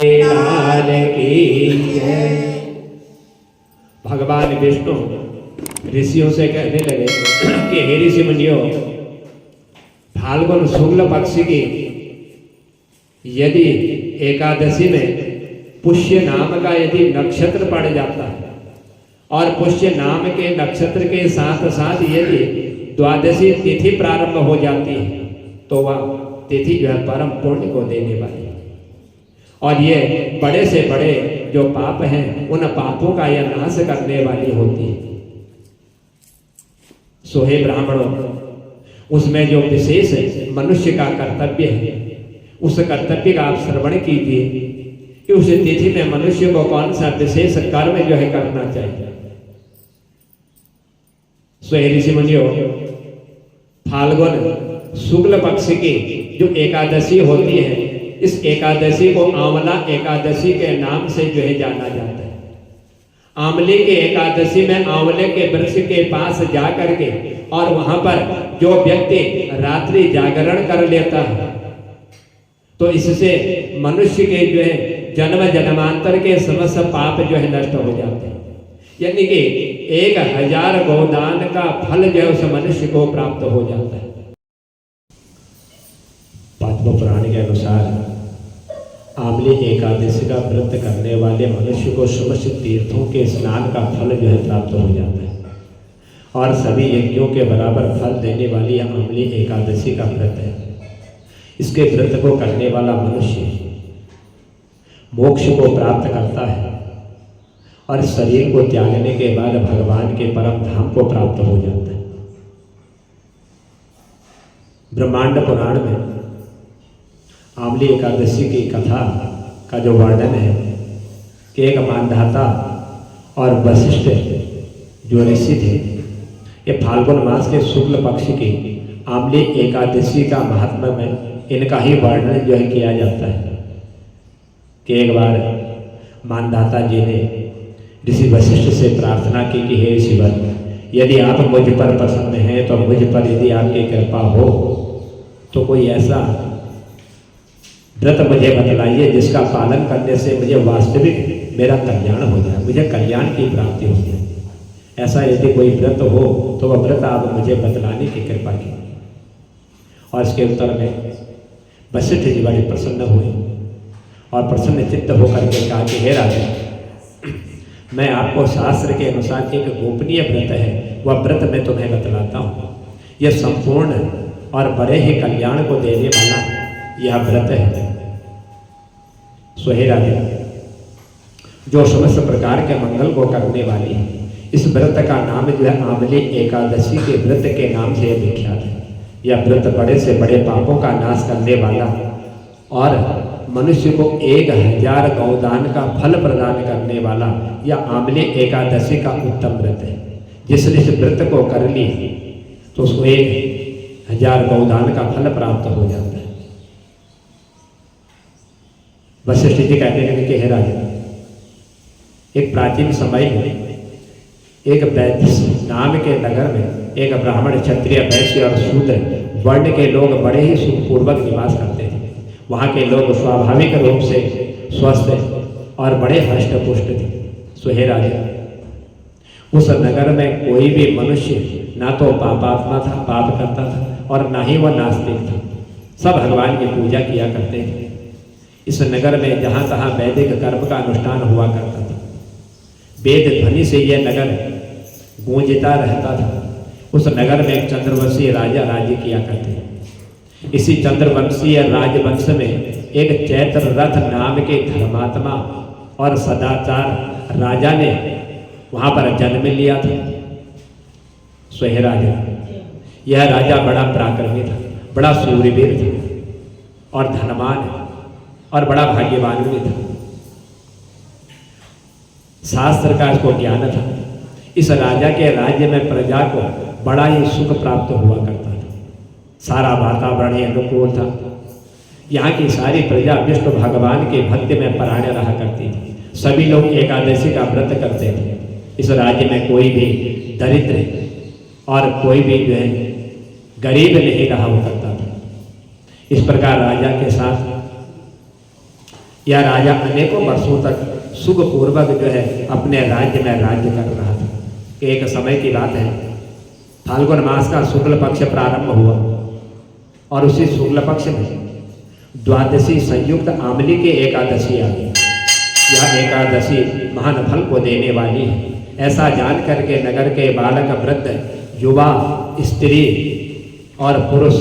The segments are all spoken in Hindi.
लाल की जय। भगवान विष्णु ऋषियों से कहने लगे कि हे ऋषि मुनियों, फाल्गुन शुक्ल पक्ष की यदि एकादशी में पुष्य नाम का यदि नक्षत्र पड़ जाता है और पुष्य नाम के नक्षत्र के साथ साथ यदि द्वादशी तिथि प्रारंभ हो जाती है तो वह तिथि जो है परम पुण्य को देने वाली है और ये बड़े से बड़े जो पाप हैं उन पापों का यह नाश करने वाली होती है। सो हे ब्राह्मणों, उसमें जो विशेष मनुष्य का कर्तव्य है उस कर्तव्य का आप श्रवण कीजिए कि उस तिथि में मनुष्य को कौन सा विशेष कर्म जो है करना चाहिए। सो हे ऋषि मुनियों, फाल्गुन शुक्ल पक्ष की जो एकादशी होती है इस एकादशी को आंवला एकादशी के नाम से जो है जाना जाता है। आंवले के एकादशी में आंवले के वृक्ष के पास जा करके और वहां पर जो व्यक्ति रात्रि जागरण कर लेता है तो इससे मनुष्य के जो है जन्म जन्मांतर के समस्त पाप जो है नष्ट हो जाते हैं। यानी कि 1000 गोदान का फल जो है उस मनुष्य को प्राप्त हो जाता है। पद्म पुराण के अनुसार आंवले एकादशी का व्रत करने वाले मनुष्य को समस्त तीर्थों के स्नान का फल जो है प्राप्त हो जाता है और सभी यज्ञों के बराबर फल देने वाली आंवले एकादशी का व्रत है। इसके व्रत को करने वाला मनुष्य मोक्ष को प्राप्त करता है और शरीर को त्यागने के बाद भगवान के परम धाम को प्राप्त हो जाता है। ब्रह्मांड पुराण में आंवली एकादशी की कथा का जो वर्णन है कि एक मानधाता और वशिष्ठ जो ऋषि थे, ये फाल्गुन मास के शुक्ल पक्ष की आंवली एकादशी का महात्मा में इनका ही वर्णन जो है किया जाता है कि एक बार मानधाता जी ने ऋषि वशिष्ठ से प्रार्थना की कि हे ऋषिवर, यदि आप मुझ पर प्रसन्न हैं तो मुझ पर यदि आपकी कृपा हो तो कोई ऐसा व्रत मुझे बतलाइए जिसका पालन करने से मुझे वास्तविक मेरा कल्याण हो जाए, मुझे कल्याण की प्राप्ति हो जाए। ऐसा यदि कोई व्रत हो तो वह व्रत आप मुझे बतलाने की कृपा की। और इसके उत्तर में वशिष्ठ जी बड़े प्रसन्न हुए और प्रसन्न चित्त होकर के कहा कि हे राजा, मैं आपको शास्त्र के अनुसार एक गोपनीय व्रत है वह व्रत मैं तुम्हें बतलाता हूँ। यह संपूर्ण और बड़े ही कल्याण को देने वाला यह व्रत है। सो हे राजा, जो समस्त प्रकार के मंगल को करने वाली है, इस व्रत का नाम जो है आंवले एकादशी के व्रत के नाम से विख्यात है। यह व्रत बड़े से बड़े पापों का नाश करने वाला और मनुष्य को 1000 गौदान का फल प्रदान करने वाला यह आंवले एकादशी का उत्तम व्रत है। जिसने इस व्रत को कर ली तो उसको 1000 गौदान का फल प्राप्त हो जाता है। वशिष्ठ जी कहने लगे कि हे राजा, एक प्राचीन समय में एक वैश्य नाम के नगर में एक ब्राह्मण, क्षत्रिय, वैश्य और शूद्र वर्ण के लोग बड़े ही सुखपूर्वक निवास करते थे। वहाँ के लोग स्वाभाविक रूप से स्वस्थ और बड़े हष्ट-पुष्ट थे। सो हे राजा, उस नगर में कोई भी मनुष्य ना तो पापात्मा था, पाप करता था और ना ही वह नास्तिक था। सब भगवान की पूजा किया करते थे। इस नगर में जहाँ तहाँ वैदिक कर्म का अनुष्ठान हुआ करता था। वेद ध्वनि से यह नगर गूंजता रहता था। उस नगर में एक चंद्रवंशीय राजा राज्य किया करते थे। इसी चंद्रवंशीय राजवंश में एक चैत्र रथ नाम के धर्मात्मा और सदाचार राजा ने वहाँ पर जन्म लिया था। सो हे राजा, यह राजा बड़ा पराक्रमी था, बड़ा शूरवीर था और धनवान और बड़ा भाग्यवान भी था। शास्त्र का इसको ज्ञान था। इस राजा के राज्य में प्रजा को बड़ा ही सुख प्राप्त हुआ करता था। सारा वातावरण ही अनुकूल था। यहाँ की सारी प्रजा विष्णु भगवान के भक्ति में परायण रहा करती थी। सभी लोग एकादशी का व्रत करते थे। इस राज्य में कोई भी दरिद्र और कोई भी जो है गरीब नहीं रहा करता था। इस प्रकार राजा के साथ यह राजा अनेकों वर्षों तक सुखपूर्वक जो है अपने राज्य में राज्य कर रहा था। एक समय की बात है, फाल्गुन मास का शुक्ल पक्ष प्रारंभ हुआ और उसी शुक्ल पक्ष में द्वादशी संयुक्त आमली की एकादशी आ गई। यह एकादशी महान फल को देने वाली है, ऐसा जान करके नगर के बालक, वृद्ध, युवा, स्त्री और पुरुष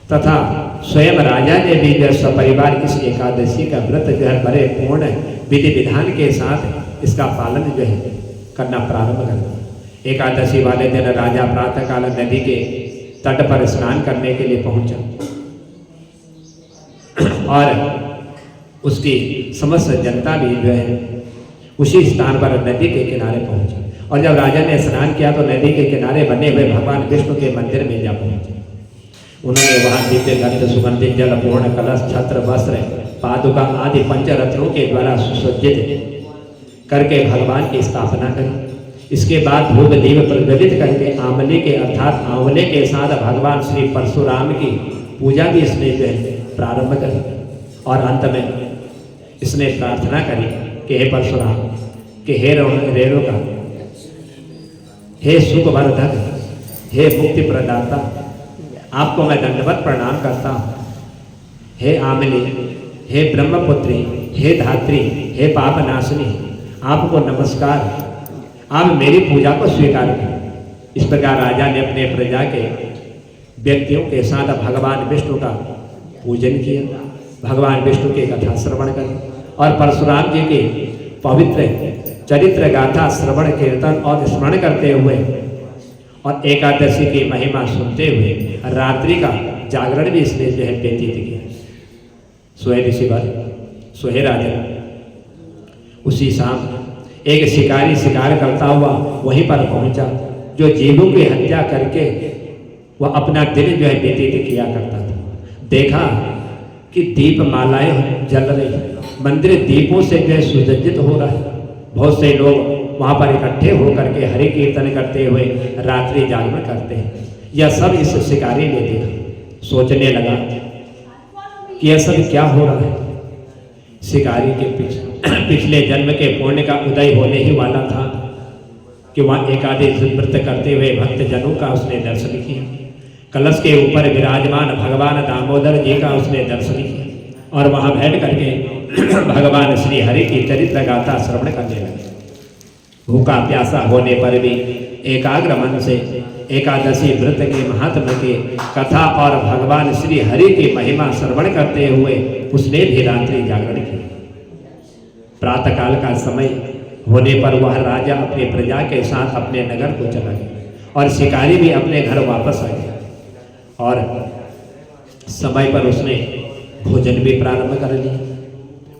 तथा स्वयं राजा ने भी जो सपरिवार इस एकादशी का व्रत जो है बड़े पूर्ण विधि विधान के साथ इसका पालन जो है करना प्रारंभ कर दिया। एकादशी वाले दिन राजा प्रातःकाल नदी के तट पर स्नान करने के लिए पहुंचा और उसकी समस्त जनता भी जो है उसी स्थान पर नदी के किनारे पहुंची। और जब राजा ने स्नान किया तो नदी के किनारे बने हुए भगवान विष्णु के मंदिर में जा पहुंचे। उन्होंने वहां दिव्य गंध, सुगंधित जल, पूर्ण कलश, छत्र, वस्त्र, पादुका आदि पंचरत्नों के द्वारा सुसज्जित करके भगवान की स्थापना करी। इसके बाद धूप दीप प्रज्वलित करके आंवले के अर्थात आंवले के साथ भगवान श्री परशुराम की पूजा भी इसने जो है प्रारंभ करी। और अंत में इसने प्रार्थना करी कि हे परशुराम, कि हे रेणुका, हे सुखवर्धक, हे मुक्ति प्रदाता, आपको मैं दंडवत प्रणाम करता हूँ। हे आमली, हे ब्रह्मपुत्री, हे धात्री, हे पापनाशिनी, आपको नमस्कार, आप मेरी पूजा को स्वीकार करें। इस प्रकार राजा ने अपने प्रजा के व्यक्तियों के साथ भगवान विष्णु का पूजन किया, भगवान विष्णु की कथा श्रवण करी और परशुराम जी की पवित्र चरित्र गाथा श्रवण कीर्तन और स्मरण करते हुए और एकादशी की महिमा सुनते हुए रात्रि का जागरण भी इसने जो है व्यतीत किया। सोए ऋषिवर, सोहे राजा। उसी शाम एक शिकारी शिकार करता हुआ वहीं पर पहुंचा, जो जीवों की हत्या करके वह अपना दिन जो है व्यतीत किया करता था। देखा कि दीप मालाएं जल रही, मंदिर दीपों से जो है सुसज्जित हो रहा है। बहुत से लोग वहाँ पर इकट्ठे होकर के हरि कीर्तन करते हुए रात्रि जागरण करते हैं। यह सब इस शिकारी ने देखा, सोचने लगा कि यह सब क्या हो रहा है। शिकारी के पिछले जन्म के पुण्य का उदय होने ही वाला था कि वहाँ एकादशी व्रत करते हुए भक्त जनों का उसने दर्शन किया। कलश के ऊपर विराजमान भगवान दामोदर जी का उसने दर्शन किया और वहाँ बैठ करके भगवान श्री हरि की चरित्र गाथा श्रवण करने लगे। भूखा प्यासा होने पर भी एकाग्र मन से एकादशी व्रत के महात्म की कथा और भगवान श्री हरि की महिमा श्रवण करते हुए उसने भी रात्रि जागरण किया। प्रातःकाल का समय होने पर वह राजा अपनी प्रजा के साथ अपने नगर को चला गया और शिकारी भी अपने घर वापस आ गया। और समय पर उसने भोजन भी प्रारंभ कर लिया।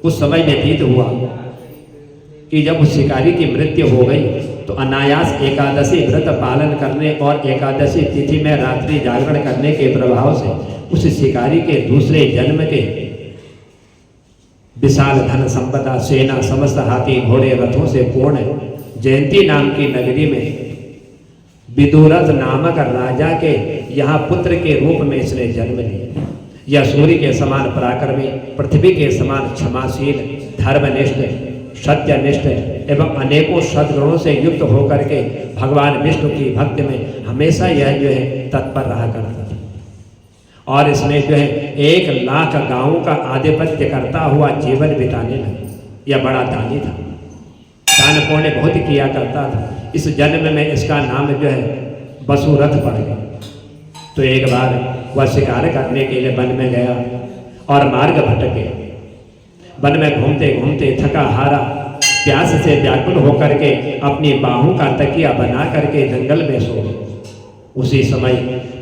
उस समय व्यतीत हुआ कि जब उस शिकारी की मृत्यु हो गई तो अनायास एकादशी व्रत पालन करने और एकादशी तिथि में रात्रि जागरण करने के प्रभाव से उस शिकारी के दूसरे जन्म के विशाल धन संपदा, सेना, समस्त हाथी घोड़े रथों से पूर्ण जयंती नाम की नगरी में विदुरथ नामक राजा के यहाँ पुत्र के रूप में इसने जन्म लिया। यह सूर्य के समान पराक्रमी, पृथ्वी के समान क्षमाशील, धर्मनिष्ठ, सत्यनिष्ठ एवं अनेकों सद्गुणों से युक्त होकर के भगवान विष्णु की भक्ति में हमेशा यह जो है तत्पर रहा करता था। और इसने जो है 1 लाख गांवों का आधिपत्य करता हुआ जीवन बिताने लगा। यह बड़ा दानी था, दान पुण्य बहुत किया करता था। इस जन्म में इसका नाम जो है वसुरथ पड़ गया। तो एक बार वह शिकार करने के लिए वन में गया और मार्ग भटके। वन में घूमते घूमते थका हारा, प्यास से व्याकुल होकर के अपनी बाहों का तकिया बना करके जंगल में सो गए। उसी समय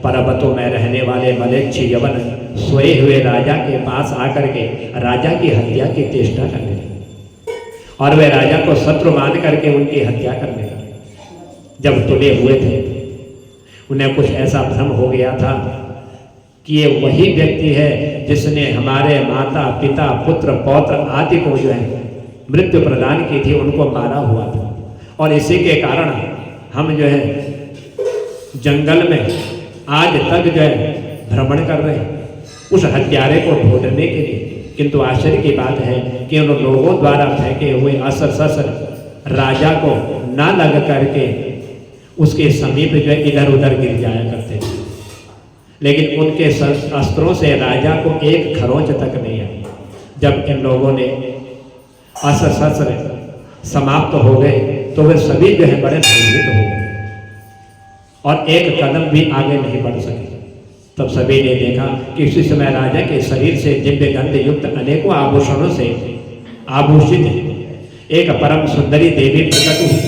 पर्वतों में रहने वाले मलेच्छ यवन सोए हुए राजा के पास आकर के राजा की हत्या की चेष्टा करने लगे और वे राजा को शत्रु मान करके उनकी हत्या करने लगे। जब तुले हुए थे, उन्हें कुछ ऐसा भ्रम हो गया था कि ये वही व्यक्ति है जिसने हमारे माता पिता पुत्र पौत्र आदि को जो है मृत्यु प्रदान की थी, उनको मारा हुआ था। और इसी के कारण हम जो है जंगल में आज तक जो है भ्रमण कर रहे हैं उस हत्यारे को ढूंढने के लिए किंतु आश्चर्य की बात है कि उन लोगों द्वारा फेंके हुए अस्त्र शस्त्र राजा को न लग करके उसके समीप जो इधर उधर गिर जाया करते थे, लेकिन उनके अस्त्रों से राजा को एक खरोंच तक नहीं आई। जब इन लोगों ने अस्त्र शस्त्र समाप्त हो गए तो वे सभी जो है बड़े भयभीत हो गए और एक कदम भी आगे नहीं बढ़ सके। तब सभी ने देखा कि उसी समय राजा के शरीर से दिव्य गंध युक्त अनेकों आभूषणों से आभूषित एक परम सुंदरी देवी प्रकट हुई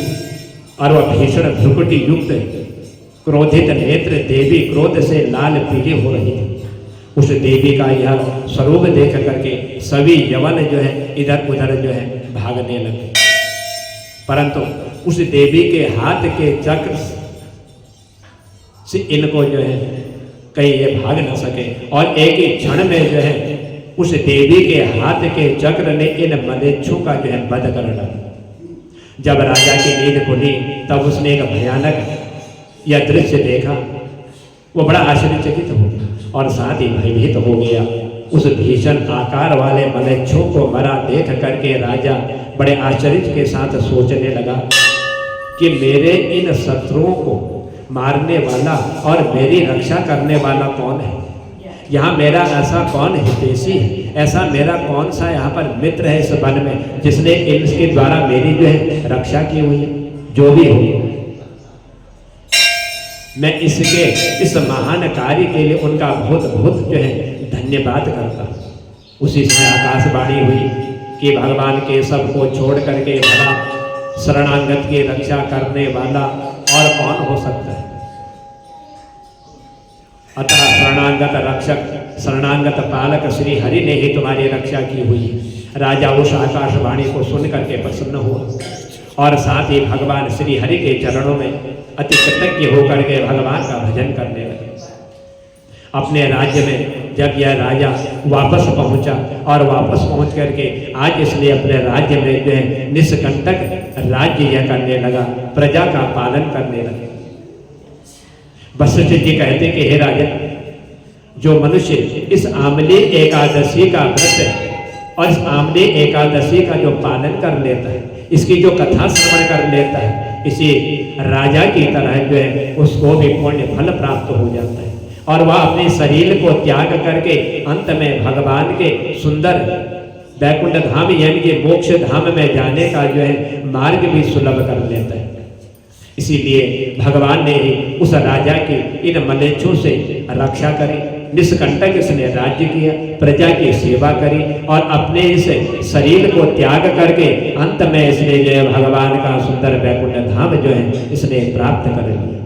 और वह भीषण भ्रुकुटी युक्त क्रोधित नेत्र देवी क्रोध से लाल पीली हो रही थी। उस देवी का यह स्वरूप देख करके सभी यवन जो है इधर उधर जो है भागने लगे, परंतु उस देवी के हाथ के चक्र से इनको जो है कहीं ये भाग न सके और एक ही क्षण में जो है उस देवी के हाथ के चक्र ने इन मलेच्छों का जो है वध कर डाला। जब राजा की नींद खुली तब उसने एक भयानक यह दृश्य देखा। वो बड़ा आश्चर्यचकित हो गया और साथ ही भयभीत हो गया। उस भीषण आकार वाले मलेच्छों को मरा देख करके राजा बड़े आश्चर्य के साथ सोचने लगा कि मेरे इन शत्रुओं को मारने वाला और मेरी रक्षा करने वाला कौन है? यहाँ मेरा ऐसा कौन हितैषी है, ऐसा मेरा कौन सा यहाँ पर मित्र है इस वन में जिसने इसके द्वारा मेरी जो है रक्षा की हुई है? जो भी हो, मैं इसके इस महान कार्य के लिए उनका बहुत बहुत जो है धन्यवाद करता हूँ। उसी समय आकाशवाणी हुई कि भगवान के सब को छोड़ करके भला शरणागत की रक्षा करने वाला और कौन हो सकता है? अतः शरणागत रक्षक शरणागत पालक श्री हरि ने ही तुम्हारी रक्षा की हुई है। राजा उस आकाशवाणी को सुन करके प्रसन्न हुआ और साथ ही भगवान श्री हरि के चरणों में अति कृतज्ञ होकर के भगवान का भजन करने लगे। अपने राज्य में जब यह राजा वापस पहुंचा और वापस पहुंच करके आज इसलिए अपने राज्य में जो है निष्कंटक राज्य यह करने लगा, प्रजा का पालन करने लगे। वशिष्ठ जी कहते कि हे राजन, जो मनुष्य इस आमली एकादशी का व्रत और इस आमली एकादशी का जो पालन कर लेता है, इसकी जो कथा श्रवण कर लेता है, इसी राजा की तरह जो है उसको भी पुण्य फल प्राप्त हो जाता है और वह अपने शरीर को त्याग करके अंत में भगवान के सुंदर वैकुंठ धाम यानी कि मोक्ष धाम में जाने का जो है मार्ग भी सुलभ कर लेता है। इसीलिए भगवान ने ही उस राजा की इन मलेच्छों से रक्षा करी, निष्कंटक इसने राज्य किया, प्रजा की सेवा करी और अपने इस शरीर को त्याग करके अंत में इसने जो है भगवान का सुंदर वैकुंठ धाम जो है इसने प्राप्त कर लिया।